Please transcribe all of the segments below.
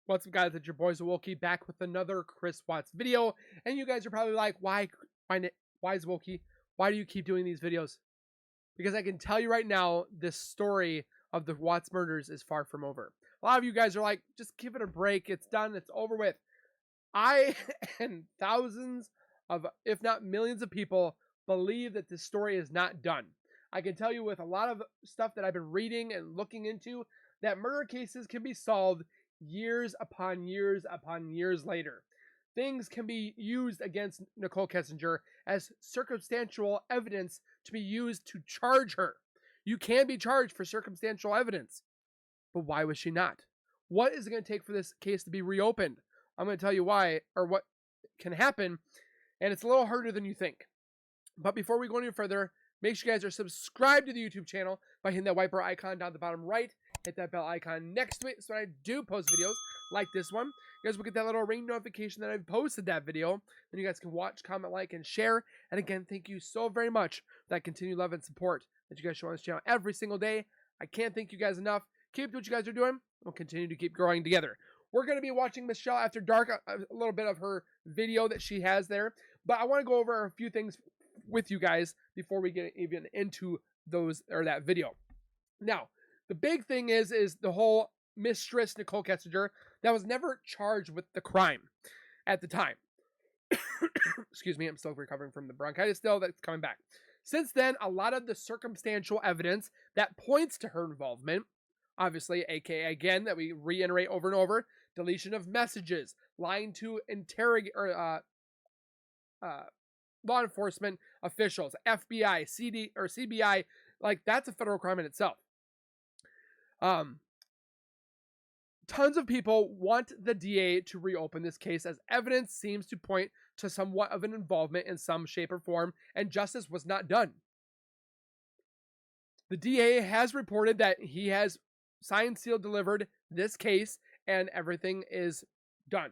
What's up, guys? It's your boys Zwolky back with another Chris Watts video. And you guys are probably like, why Zwolky? Why do you keep doing these videos? Because I can tell you right now, this story of the Watts murders is far from over. A lot of you guys are like, just give it a break. It's done. It's over with. I and thousands of, if not millions of people believe that this story is not done. I can tell you with a lot of stuff that I've been reading and looking into that murder cases can be solved years upon years upon years later. Things can be used against Nicole Kessinger as circumstantial evidence to be used to charge her. You can be charged for circumstantial evidence. But why was she not? What is it going to take for this case to be reopened? I'm going to tell you why, or what can happen, and it's a little harder than you think. But before we go any further, make sure you guys are subscribed to the YouTube channel by hitting that white bar icon down at the bottom right. Hit that bell icon next to it so when I do post videos like this one, you guys will get that little ring notification that I've posted that video. Then you guys can watch, comment, like, and share. And again, thank you so very much for that continued love and support that you guys show on this channel every single day. I can't thank you guys enough. Keep doing what you guys are doing. We'll continue to keep growing together. We're going to be watching Michelle After Dark, a little bit of her video that she has there. But I want to go over a few things with you guys before we get even into those or that video. Now, the big thing is the whole Mistress Nicole Kessinger that was never charged with the crime at the time. Excuse me, I'm still recovering from the bronchitis still. That's coming back. Since then, a lot of the circumstantial evidence that points to her involvement, obviously, aka again, that we reiterate over and over, deletion of messages, lying to interrogate or law enforcement officials, FBI, CD or CBI, like that's a federal crime in itself. Tons of people want the DA to reopen this case as evidence seems to point to somewhat of an involvement in some shape or form, and justice was not done. The DA has reported that he has signed, sealed, delivered this case, and everything is done.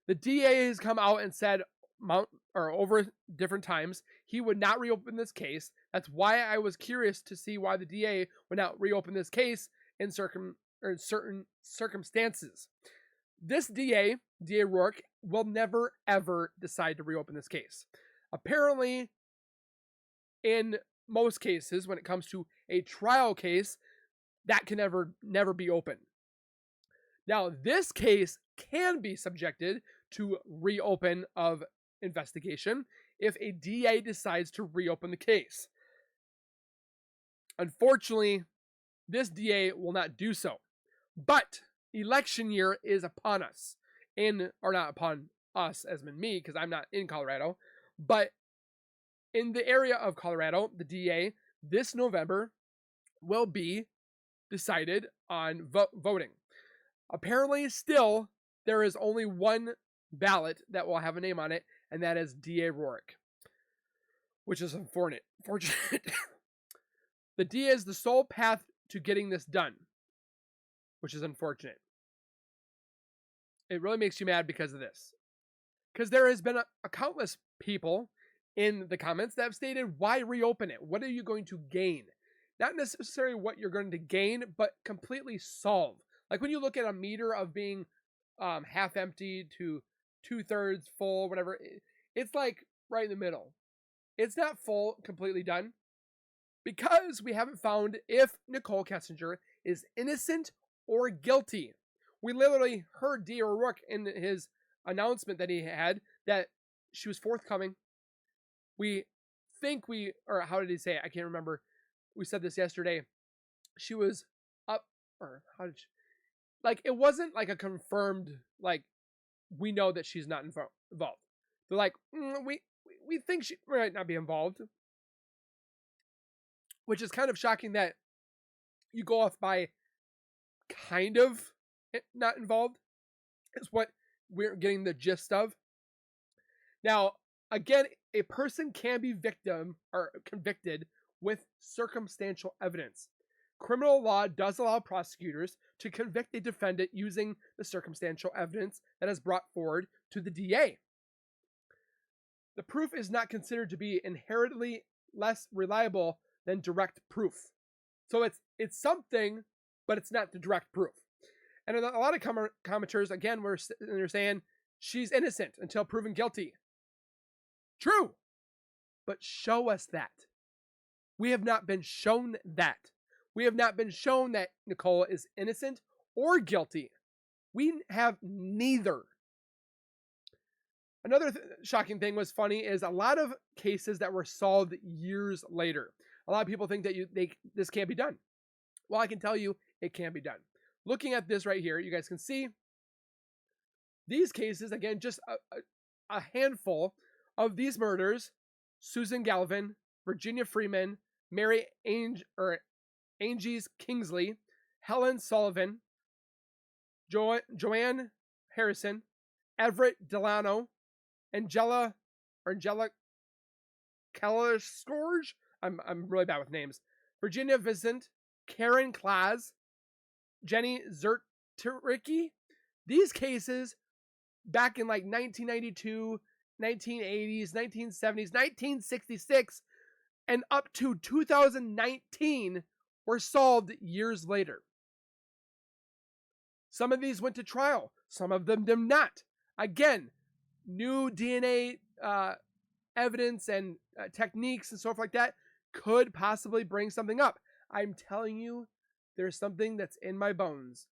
The DA has come out and said over different times he would not reopen this case. That's why I was curious to see why the DA would not reopen this case in certain circumstances. This DA Rourke, will never ever decide to reopen this case. Apparently, in most cases, when it comes to a trial case, that can never be open. Now, this case can be subjected to reopen of investigation if a DA decides to reopen the case. Unfortunately, this DA will not do so. But election year is upon us. Or not upon us as in me, because I'm not in Colorado, but in the area of Colorado, the DA this November will be decided on voting. Apparently, still, there is only one ballot that will have a name on it, and that is DA Rourke, which is unfortunate. The DA is the sole path to getting this done, which is unfortunate. It really makes you mad because of this. Because there has been a countless people in the comments that have stated, why reopen it? What are you going to gain? Not necessarily what you're going to gain, but completely solve. Like when you look at a meter of being half empty to 2/3 full, whatever, it's like right in the middle. It's not full, completely done, because we haven't found if Nicole Kessinger is innocent or guilty. We literally heard D. O'Rourke in his announcement that he had that she was forthcoming. We think or how did he say it? I can't remember. We said this yesterday. She was up, or how did she, like, it wasn't like a confirmed, like, we know that she's not involved. They're like, we think she might not be involved. Which is kind of shocking that you go off by kind of not involved, is what we're getting the gist of. Now, again, a person can be victim or convicted with circumstantial evidence. Criminal law does allow prosecutors to convict a defendant using the circumstantial evidence that is brought forward to the DA. The proof is not considered to be inherently less reliable than direct proof. So it's something, but it's not the direct proof. And a lot of commenters, again, they're saying she's innocent until proven guilty. True. But show us that. We have not been shown that. We have not been shown that Nicole is innocent or guilty. We have neither. Another shocking thing was funny is a lot of cases that were solved years later. A lot of people think that this can't be done. Well, I can tell you it can be done. Looking at this right here, you guys can see these cases, again, just a handful of these murders: Susan Galvin, Virginia Freeman, Mary Angies Kingsley, Helen Sullivan, Joanne Harrison, Everett Delano, Angela Kellerscourge. I'm really bad with names. Virginia Vincent, Karen Klaas, Jenny Zertricki. These cases back in like 1992, 1980s, 1970s, 1966, and up to 2019 were solved years later. Some of these went to trial. Some of them did not. Again, new DNA evidence and techniques and stuff like that could possibly bring something up. I'm telling you, there's something that's in my bones.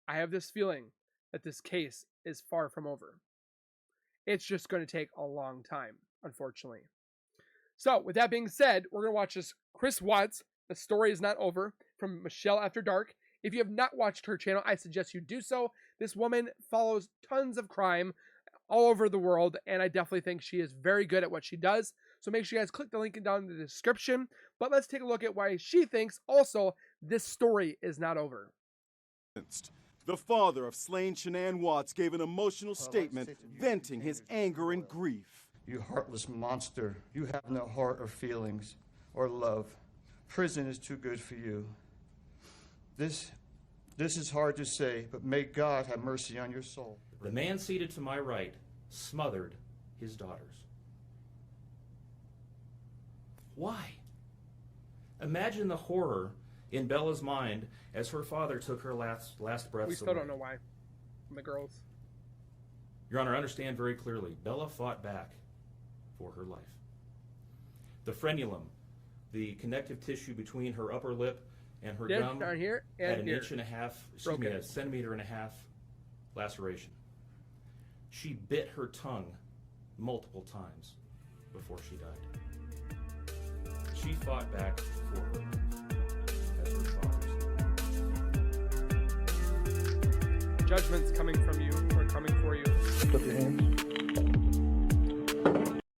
I have this feeling that this case is far from over. It's just going to take a long time, unfortunately. So, with that being said, we're going to watch this Chris Watts, The Story Is Not Over, from Michelle After Dark. If you have not watched her channel, I suggest you do so. This woman follows tons of crime all over the world, and I definitely think she is very good at what she does. So make sure you guys click the link down in the description. But let's take a look at why she thinks also this story is not over. The father of slain Shanannwatts gave an emotional statement venting his anger and grief. You heartless monster. You have no heart or feelings or love. Prison is too good for you. This is hard to say, but may God have mercy on your soul. The man seated to my right smothered his daughters. Why? Imagine the horror in Bella's mind as her father took her last breaths away. We still don't know why. The girls. Your Honor, understand very clearly, Bella fought back for her life. The frenulum, the connective tissue between her upper lip and her gum, down here and had an here. inch and a half, excuse me, a centimeter and a half laceration. She bit her tongue multiple times before she died. She fought back for her life as her father's. Judgment's coming from you, or coming for you. Put your hands.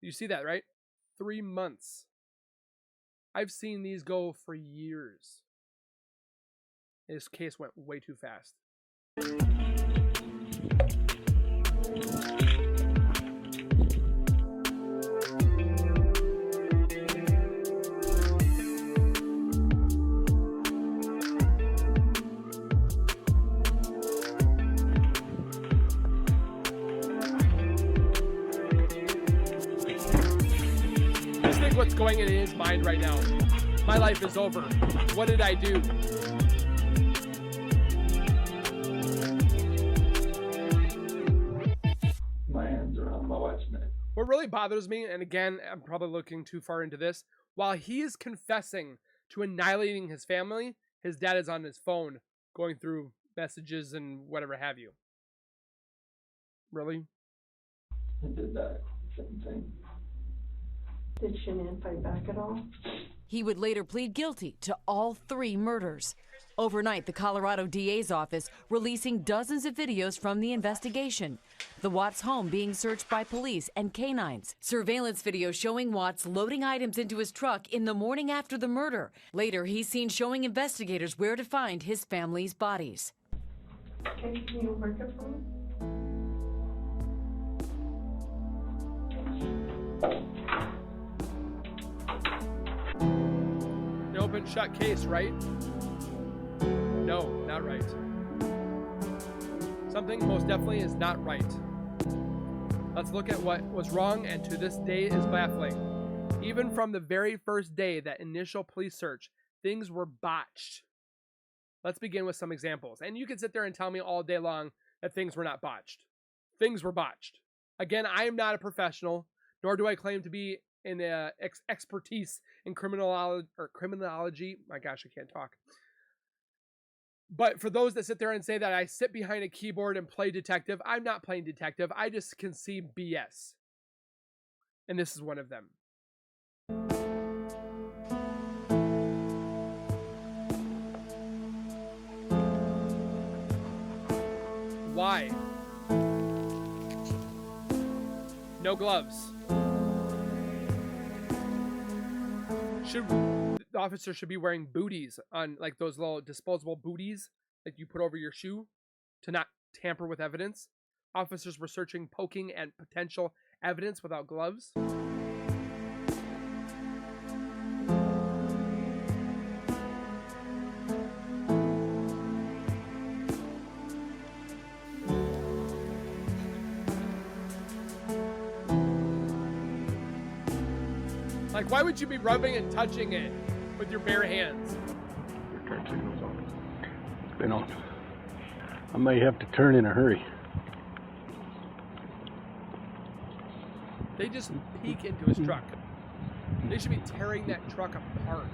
You see that, right? 3 months. I've seen these go for years. This case went way too fast. Just think what's going in his mind right now. My life is over. What did I do? My hands are on my wife's neck. What really bothers me, and again, I'm probably looking too far into this, while he is confessing to annihilating his family, his dad is on his phone going through messages and whatever have you. Really? I did that same thing. Did Shanann fight back at all? He would later plead guilty to all 3 murders. Overnight, the Colorado DA's office releasing dozens of videos from the investigation. The Watts home being searched by police and canines. Surveillance video showing Watts loading items into his truck in the morning after the murder. Later, he's seen showing investigators where to find his family's bodies. Okay, can you work it for me? An open shut case, right? No, not right. Something most definitely is not right. Let's look at what was wrong and to this day is baffling. Even from the very first day, that initial police search, things were botched. Let's begin with some examples. And you can sit there and tell me all day long that things were not botched. Things were botched. Again, I am not a professional, nor do I claim to be in expertise in criminology. My gosh, I can't talk. But for those that sit there and say that I sit behind a keyboard and play detective, I'm not playing detective. I just can see BS. And this is one of them. Why? No gloves. The officer should be wearing booties on, like, those little disposable booties that you put over your shoe to not tamper with evidence. Officers were searching, poking at potential evidence without gloves. Like, why would you be rubbing and touching it with your bare hands? Your turn signal's on. Been on. I may have to turn in a hurry. They just peek into his truck. They should be tearing that truck apart.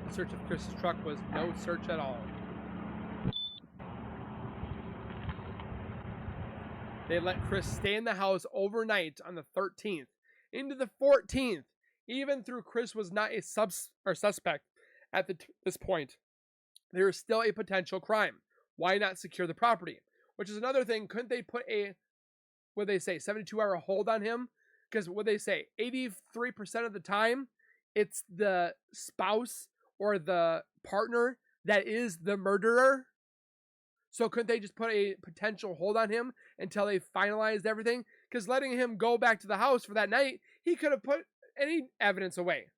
The search of Chris's truck was no search at all. They let Chris stay in the house overnight on the 13th into the 14th, even though Chris was not a suspect at this point. There is still a potential crime. Why not secure the property? Which is another thing. Couldn't they put a, what they say, 72-hour hold on him? Because what they say, 83% of the time, it's the spouse or the partner that is the murderer. So couldn't they just put a potential hold on him until they finalized everything? Because letting him go back to the house for that night, he could have put any evidence away.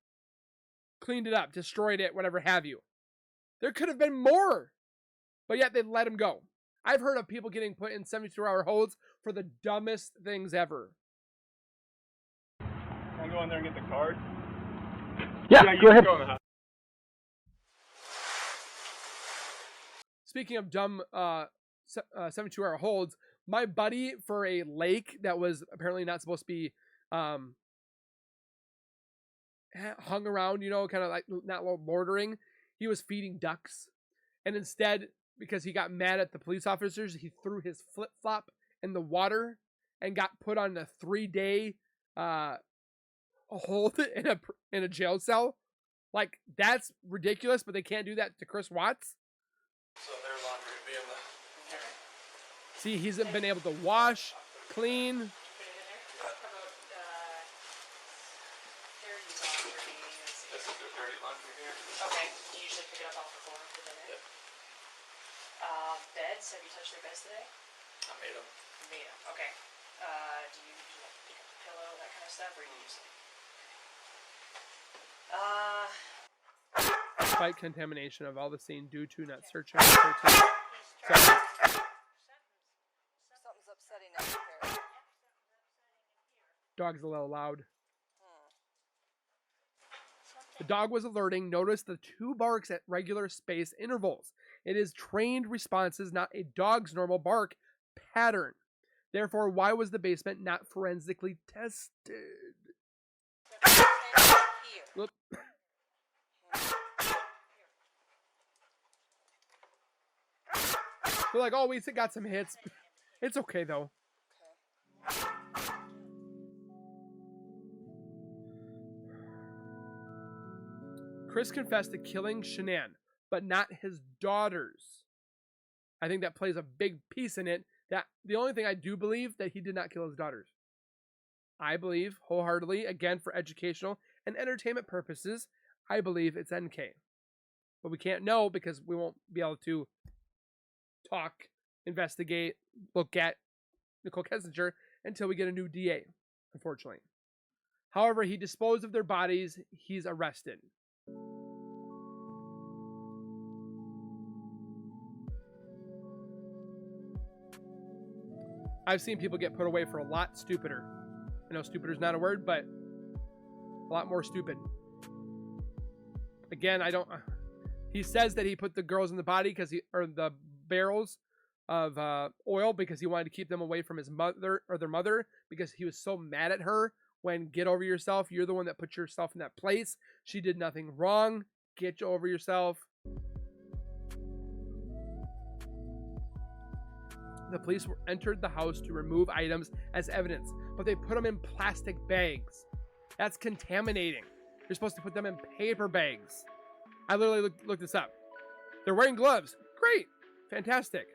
Cleaned it up, destroyed it, whatever have you. There could have been more. But yet they let him go. I've heard of people getting put in 72-hour holds for the dumbest things ever. Can I go in there and get the card? Yeah, you go ahead. Go in the house. Speaking of dumb 72-hour holds, my buddy for a lake that was apparently not supposed to be hung around, you know, kind of like not bordering, he was feeding ducks. And instead, because he got mad at the police officers, he threw his flip-flop in the water and got put on a 3-day hold in a jail cell. Like, that's ridiculous, but they can't do that to Chris Watts. So their laundry would be in here. See, he hasn't been able to wash, clean. Dirty laundry. This is the dirty laundry here. Okay. Do you usually pick it up off the floor for dinner? Yep. Beds? Have you touched their beds today? I made them. You made them. Okay. Do you like pick up the pillow, that kind of stuff, or do you just Despite contamination of all the scene due to not searching. Something's upsetting up here. Dog's a little loud. The dog was alerting. Notice the 2 barks at regular spaced intervals. It is trained responses, not a dog's normal bark pattern. Therefore, why was the basement not forensically tested? Whoop. They're like, oh, we got some hits. It's okay, though. Chris confessed to killing Shanann, but not his daughters. I think that plays a big piece in it. That the only thing I do believe that he did not kill his daughters. I believe wholeheartedly, again, for educational and entertainment purposes, I believe it's NK. But we can't know because we won't be able to talk, investigate, look at Nicole Kessinger until we get a new DA, unfortunately. However, he disposed of their bodies. He's arrested. I've seen people get put away for a lot stupider. I know stupid is not a word, but a lot more stupid. Again, I don't... He says that he put the girls in the body or the barrels of oil because he wanted to keep them away from his mother or their mother because he was so mad at her when get over yourself. You're the one that put yourself in that place. She did nothing wrong. Get over yourself. The police entered the house to remove items as evidence, but they put them in plastic bags. That's contaminating. You're supposed to put them in paper bags. I literally looked this up. They're wearing gloves. Great. Fantastic.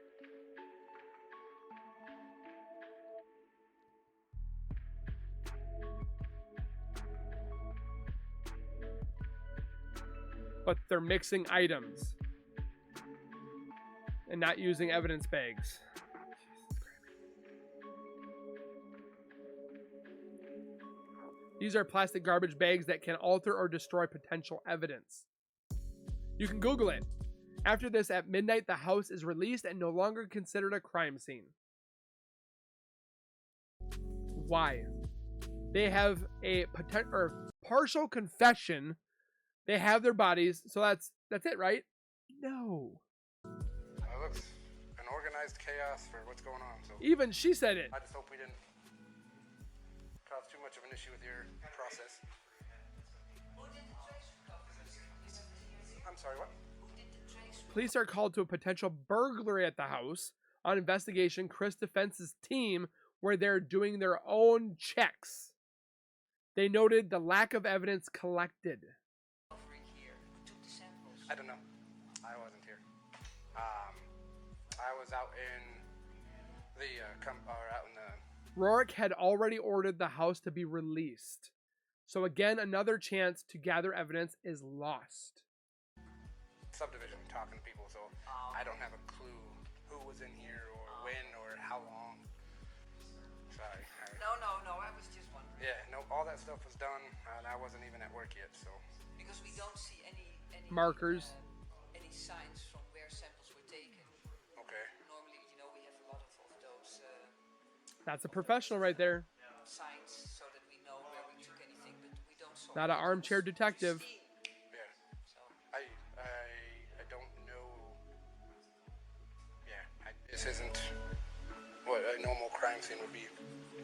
But they're mixing items and not using evidence bags. These are plastic garbage bags that can alter or destroy potential evidence. You can Google it. After this, at midnight, the house is released and no longer considered a crime scene. Why? They have a partial confession. They have their bodies, so that's it, right? No. It looks an organized chaos for what's going on. So even she said it. I just hope we didn't cause too much of an issue with your process. I'm sorry, what? Police are called to a potential burglary at the house. On investigation, Chris Defense's team were there doing their own checks. They noted the lack of evidence collected. I don't know. I wasn't here. I was out in the Rourke had already ordered the house to be released. So again, another chance to gather evidence is lost. Subdivision, talking to people, so I don't have a clue who was in here or when or how long. Sorry. No, I was just wondering. Yeah, no, all that stuff was done, and I wasn't even at work yet, so. Because we don't see any markers. Any signs from where samples were taken. Okay. Normally, we have a lot of those. That's a professional right there. Signs, so that we know where we took anything, but we don't. Not an armchair detective. Yeah. So I don't know. Yeah, this isn't what a normal crime scene would be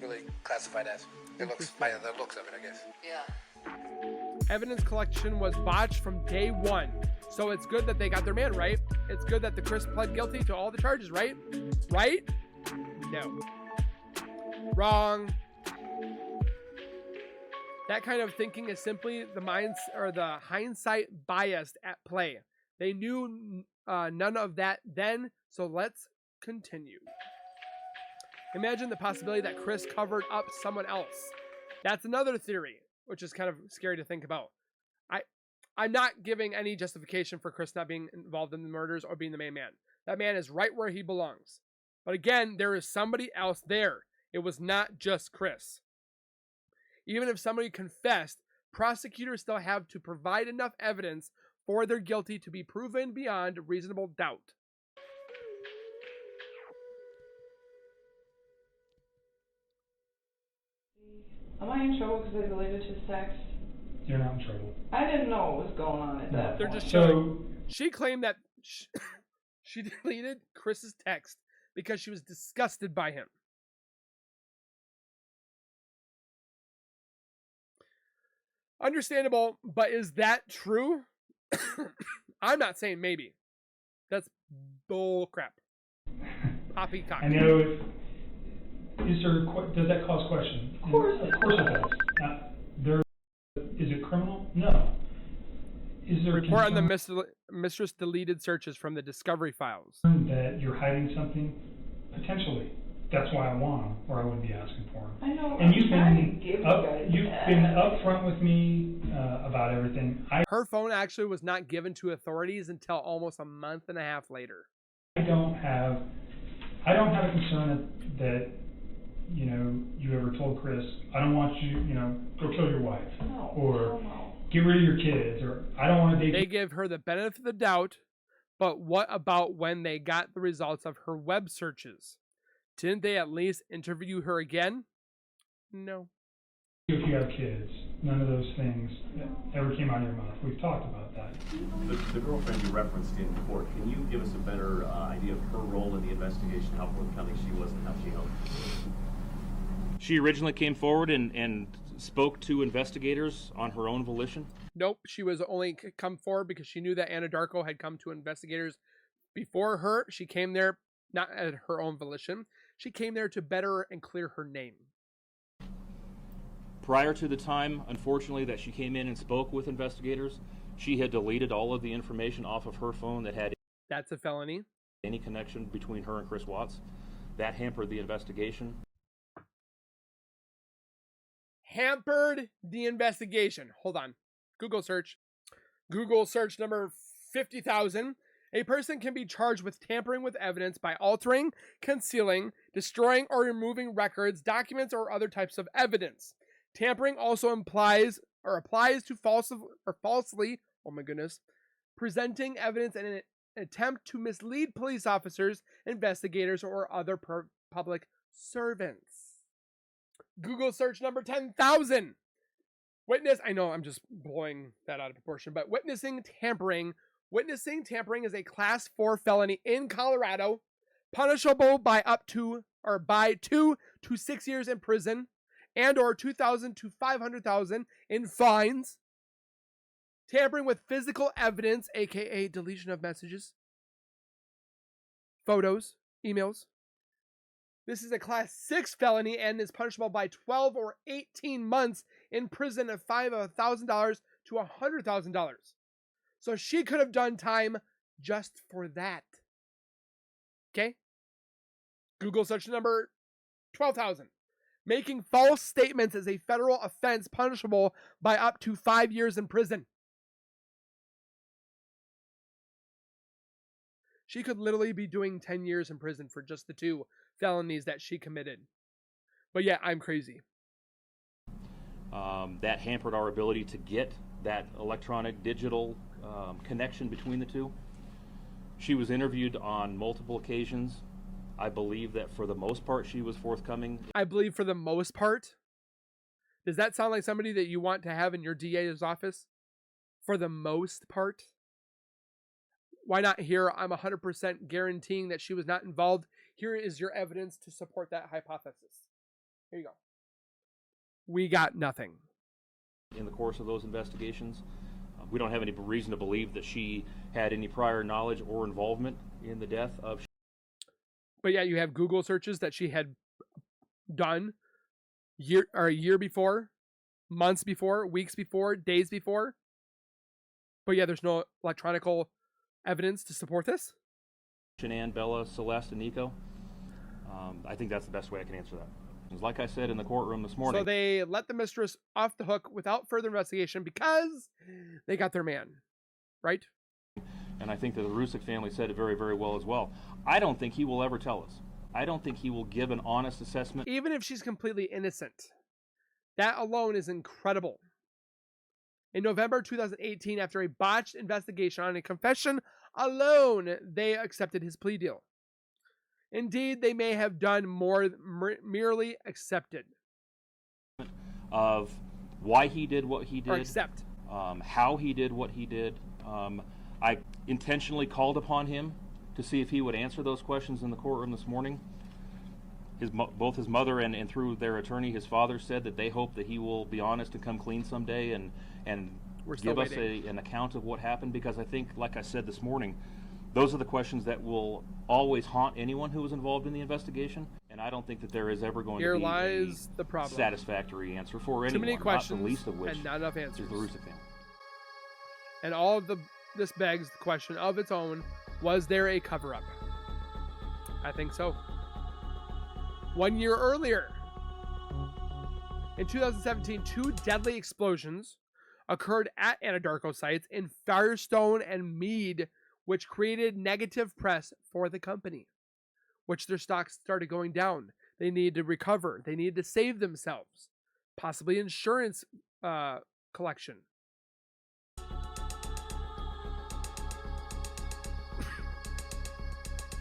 really classified as. It looks by the looks of it, I guess. Yeah. Evidence collection was botched from day one. So it's good that they got their man, right? It's good that the Chris pled guilty to all the charges, right? Right? No. Wrong. That kind of thinking is simply the hindsight bias at play. They knew none of that then, so let's continue. Imagine the possibility that Chris covered up someone else. That's another theory, which is kind of scary to think about. I'm not giving any justification for Chris not being involved in the murders or being the main man. That man is right where he belongs. But again, there is somebody else there. It was not just Chris. Even if somebody confessed, prosecutors still have to provide enough evidence for their guilty to be proven beyond reasonable doubt. Am I in trouble because I deleted his text? You're not in trouble. I didn't know what was going on at that They're point. just showing. She claimed that she deleted Chris's text because she was disgusted by him. Understandable, but is that true? I'm not saying maybe. That's bull crap. Poppycock. I know. Does that cause questions? Of course it does. Is it criminal? No. Is there report on the Mistress deleted searches from the discovery files? That you're hiding something? Potentially. That's why I want them, or I wouldn't be asking for them. I know. And you've been upfront with me about everything. Her phone actually was not given to authorities until almost a month and a half later. I don't have a concern that you ever told Chris, I don't want you, go kill your wife, or get rid of your kids, or I don't want to date. They give her the benefit of the doubt, but what about when they got the results of her web searches? Didn't they at least interview her again? No. If you have kids, none of those things ever came out of your mouth. We've talked about that. The girlfriend you referenced in court, can you give us a better idea of her role in the investigation, how forthcoming she was and how she helped? She originally came forward and spoke to investigators on her own volition. Nope, she was only come forward because she knew that Anadarko had come to investigators before her. She came there not at her own volition. She came there to better and clear her name. Prior to the time, unfortunately, that she came in and spoke with investigators, she had deleted all of the information off of her phone that had That's a felony. Any connection between her and Chris Watts. That hampered the investigation. Hampered the investigation. Hold on. Google search. Google search number 50,000. A person can be charged with tampering with evidence by altering, concealing, destroying, or removing records, documents, or other types of evidence. Tampering also applies to falsely, oh my goodness, presenting evidence in an attempt to mislead police officers, investigators, or other public servants. Google search number 10,000. Witness, I know I'm just blowing that out of proportion, but witnessing tampering. Witnessing tampering is a class 4 felony in Colorado, punishable by up to or by 2 to 6 years in prison and or $2,000 to $500,000 in fines. Tampering with physical evidence, aka deletion of messages, photos, emails. This is a class 6 felony and is punishable by 12 or 18 months in prison of $5,000 to $100,000. So she could have done time just for that. Okay? Google search number 12,000. Making false statements is a federal offense punishable by up to 5 years in prison. She could literally be doing 10 years in prison for just the 2 felonies that she committed. But yeah, I'm crazy. That hampered our ability to get that electronic digital connection between the two. She was interviewed on multiple occasions. I believe that for the most part she was forthcoming. I believe for the most part. Does that sound like somebody that you want to have in your DA's office? For the most part? Why not here? I'm 100% guaranteeing that she was not involved. Here is your evidence to support that hypothesis. Here you go. We got nothing. In the course of those investigations, we don't have any reason to believe that she had any prior knowledge or involvement in the death of. But yeah, you have Google searches that she had done a year before, months before, weeks before, days before. But yeah, there's no electronic evidence to support this. Shanann, Bella, Celeste, and Nico. I think that's the best way I can answer that. Like I said in the courtroom this morning. So they let the mistress off the hook without further investigation because they got their man, right? And I think that the Rusick family said it very, very well as well. I don't think he will ever tell us. I don't think he will give an honest assessment. Even if she's completely innocent. That alone is incredible. In November 2018, after a botched investigation on a confession alone, they accepted his plea deal. Indeed, they may have done more merely accepted. Of why he did what he did. Or accept. How he did what he did. I intentionally called upon him to see if he would answer those questions in the courtroom this morning. Both his mother and through their attorney, his father, said that they hope that he will be honest and come clean someday and give us an account of what happened, because I think, like I said this morning, those are the questions that will always haunt anyone who was involved in the investigation, and I don't think that there is ever going to be lies the problem. Satisfactory answer for anyone. Too many questions, not the least of which and not enough answers. Is the Rusick family. And all of this begs the question of its own: was there a cover-up? I think so. 1 year earlier, in 2017, 2 deadly explosions occurred at Anadarko sites in Firestone and Meade, which created negative press for the company, which their stocks started going down. They needed to recover. They needed to save themselves, possibly insurance collection.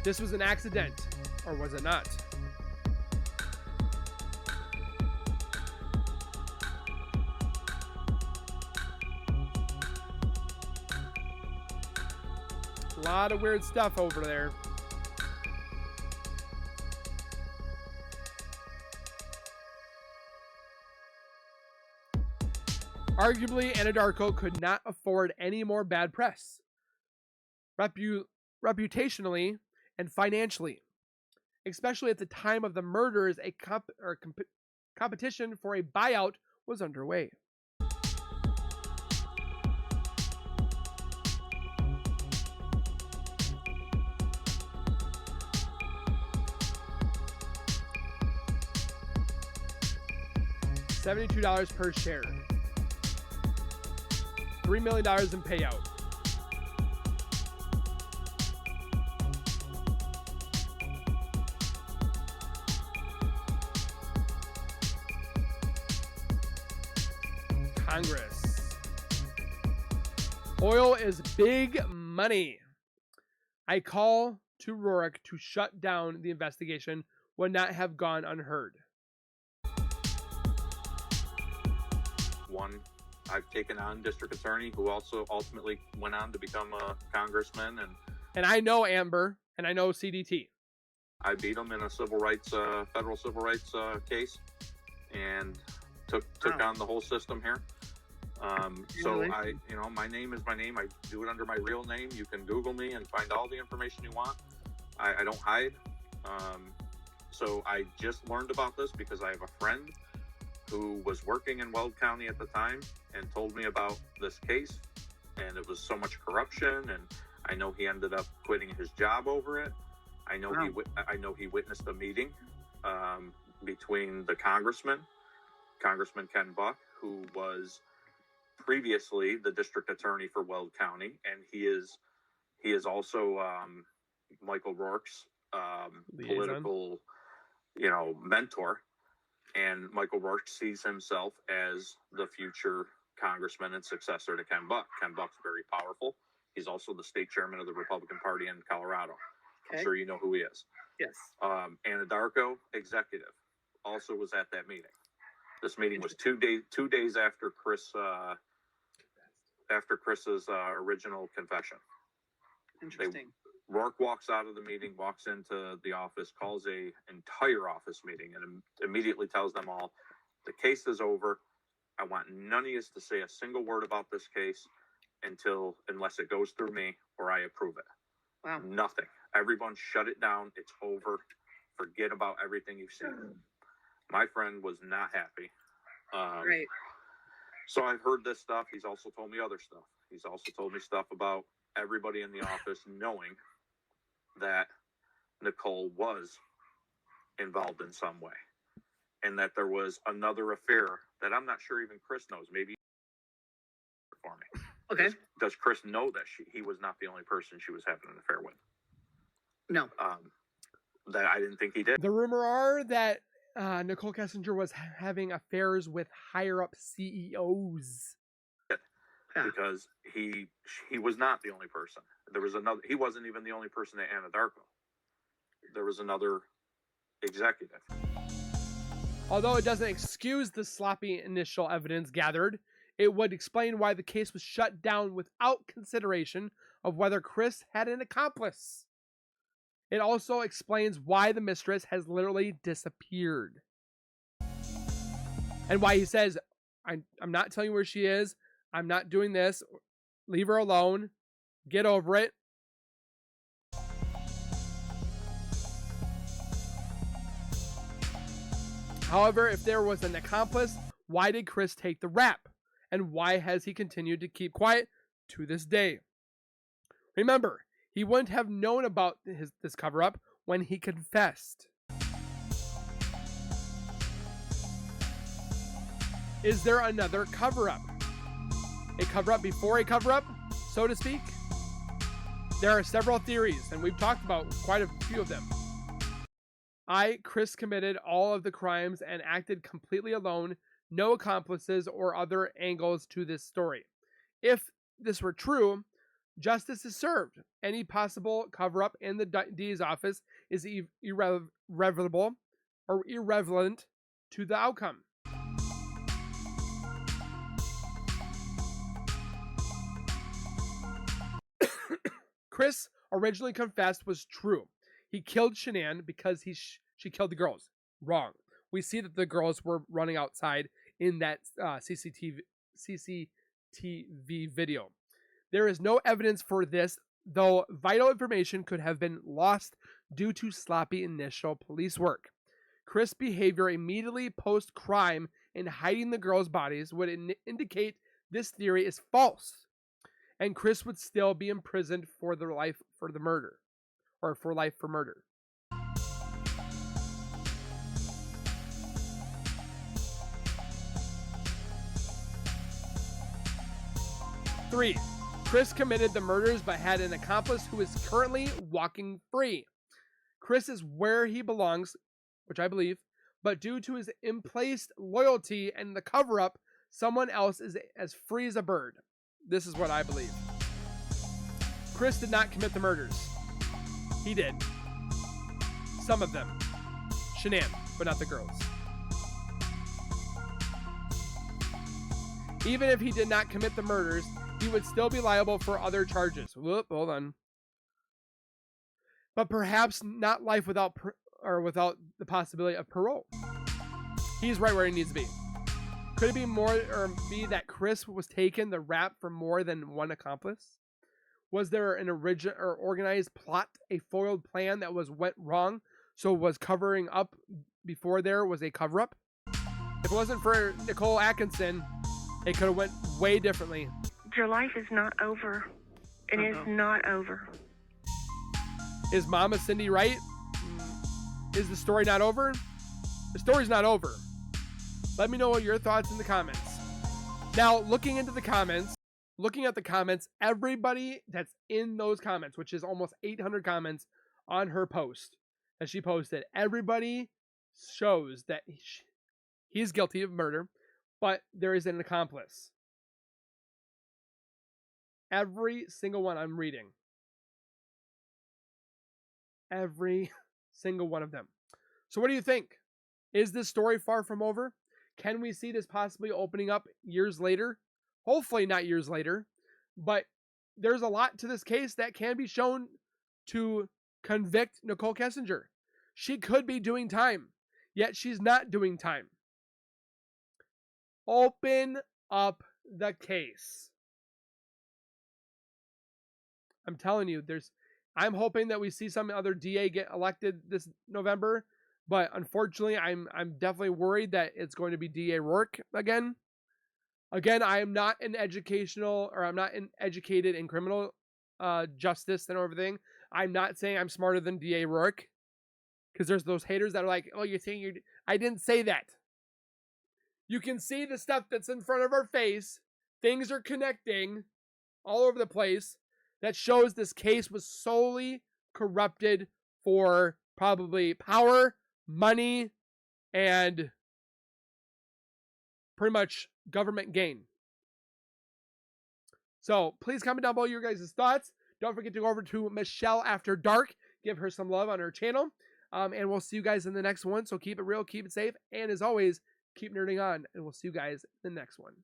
This was an accident, or was it not? lot of weird stuff over there. Arguably, Anadarko could not afford any more bad press, reputationally and financially. Especially at the time of the murders, a competition for a buyout was underway. $72 per share. $3 million in payout. Congress. Oil is big money. I call to Rourke to shut down the investigation would not have gone unheard. One, I've taken on district attorney who also ultimately went on to become a congressman, and I know Amber and I know CDT. I beat him in a federal civil rights case, and took on the whole system here. So I, my name is my name. I do it under my real name. You can Google me and find all the information you want. I don't hide. So I just learned about this because I have a friend who was working in Weld County at the time and told me about this case, and it was so much corruption, and I know he ended up quitting his job over it. I know he witnessed a meeting between the Congressman Ken Buck, who was previously the district attorney for Weld County, and he is also Michael Rourke's political mentor. And Michael Rourke sees himself as the future congressman and successor to Ken Buck. Ken Buck's very powerful. He's also the state chairman of the Republican Party in Colorado. Okay. I'm sure you know who he is. Yes. Anadarko, executive, also was at that meeting. This meeting was 2 days after Chris's original confession. Interesting. Rourke walks out of the meeting, walks into the office, calls a entire office meeting, and immediately tells them all, the case is over. I want none of you to say a single word about this case unless it goes through me or I approve it. Wow. Nothing. Everyone shut it down. It's over. Forget about everything you've seen. My friend was not happy. Right. So I've heard this stuff. He's also told me other stuff. He's also told me stuff about everybody in the office knowing that Nicole was involved in some way, and that there was another affair that I'm not sure even Chris knows. Maybe for me. Okay. Does Chris know that he was not the only person she was having an affair with? No. That I didn't think he did. The rumor are that Nicole Kessinger was having affairs with higher up CEOs. Because he was not the only person. There was another. He wasn't even the only person at Anadarko. There was another executive. Although it doesn't excuse the sloppy initial evidence gathered, it would explain why the case was shut down without consideration of whether Chris had an accomplice. It also explains why the mistress has literally disappeared. And why he says, I'm not telling you where she is. I'm not doing this. Leave her alone. Get over it. However, if there was an accomplice, why did Chris take the rap? And why has he continued to keep quiet to this day? Remember, he wouldn't have known about this cover-up when he confessed. Is there another cover-up? A cover-up before a cover-up, so to speak? There are several theories, and we've talked about quite a few of them. Chris committed all of the crimes and acted completely alone, no accomplices or other angles to this story. If this were true, justice is served. Any possible cover-up in the DA's office is irrelevant to the outcome. Chris originally confessed was true. He killed Shanann because she killed the girls. Wrong. We see that the girls were running outside in that CCTV video. There is no evidence for this, though vital information could have been lost due to sloppy initial police work. Chris' behavior immediately post-crime in hiding the girls' bodies would indicate this theory is false, and Chris would still be imprisoned for life for the murder, or for life for murder. Three, Chris committed the murders but had an accomplice who is currently walking free. Chris is where he belongs, which I believe, but due to his misplaced loyalty and the cover-up, someone else is as free as a bird. This is what I believe. Chris did not commit the murders. He did. Some of them. Shanann, but not the girls. Even if he did not commit the murders, he would still be liable for other charges. Whoop, hold on. But perhaps not life without the possibility of parole. He's right where he needs to be. Could it be be that Chris was taken the rap for more than one accomplice? Was there an original or organized plot, a foiled plan that went wrong, so was covering up before there was a cover-up? If it wasn't for Nicole Atkinson, it could have went way differently. Your life is not over. It is not over. Is Mama Cindy right? Is the story not over? The story's not over. Let me know what your thoughts in the comments. Now, looking at the comments, everybody that's in those comments, which is almost 800 comments on her post that she posted, everybody shows that he's guilty of murder, but there is an accomplice. Every single one I'm reading. Every single one of them. So what do you think? Is this story far from over? Can we see this possibly opening up years later? Hopefully not years later, but there's a lot to this case that can be shown to convict Nicole Kessinger. She could be doing time, yet she's not doing time. Open up the case. I'm telling you, I'm hoping that we see some other DA get elected this November, but unfortunately, I'm definitely worried that it's going to be DA Rourke again. Again, I am not educated in criminal justice and everything. I'm not saying I'm smarter than DA Rourke, because there's those haters that are like, "Oh, you're saying I didn't say that." You can see the stuff that's in front of our face. Things are connecting all over the place. That shows this case was solely corrupted for probably power, money, and pretty much government gain. So please comment down below your guys' thoughts. Don't forget to go over to Michelle After Dark. Give her some love on her channel. And we'll see you guys in the next one. So keep it real, keep it safe. And as always, keep nerding on. And we'll see you guys in the next one.